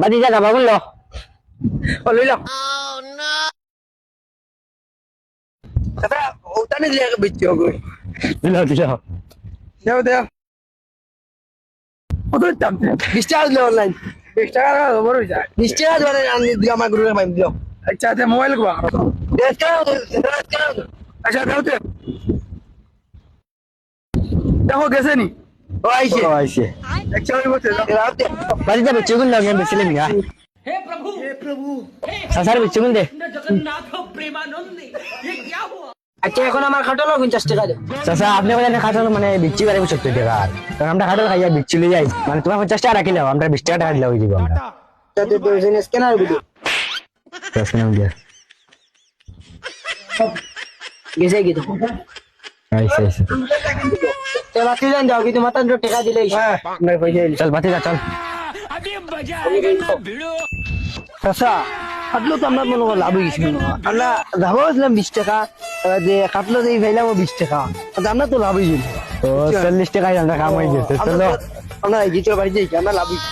বাদি যা যাবা বললো ও লইল দাদা ওটানে দিয়ে বিচ্ছি হবে দিল দেও দেও কত দাম 20 টাকা দিলে অনলাইন 20 টাকা খবর হই যায় 20 টাকা ধরে আমি দিও আমার গ্রুপে পাইম দিও আচ্ছা তে মোবাইল কো আচ্ছা দাও তে দেখো গেছে নি ও আইছে আচ্ছা ওই বলতে দাও তে বাদি যা বেচে গুন লাগে বেচলে মিয়া हे प्रभु সাসার বেচে গুন দে जगन्नाथ प्रेमानंद ये क्या हुआ। আচ্ছা এখন আমার খাটালো 50 টাকা দাও চাচা আপনি বলেন খাটাল মানে বিচ্ছি বারে 70 টাকা কারণ আমরা খাটাল খাইয়া বিচ্ছি লই যাই মানে তোমার 50 টাকা রাখিলাম আমরা 20 টাকা দিলে হই দিব আমরা তাতে বিজনেস কেনার ভিডিও দশ নাম দিয়া গেছে কি তো আইছে তে বাকি দেন দাও কি তোমার তো টাকা দিলেই আমরা পয়সা দিই চল বাতি যা চল अभी मजा आएगा ना भिड़ो। চাচা কাটলো তো আমরা মনে করলাম লাভ হয়েছে আমরা যাবো ছিলাম 20 টাকা যে কাটলো যে ভাইলাম 20 টাকা আমরা তো লাভ হয়েছিল তো 40 টাকায় আমরা কামাই যেতে চলো আমরা এই গিয়ে বাড়ি যাই আমরা লাভ হয়েছি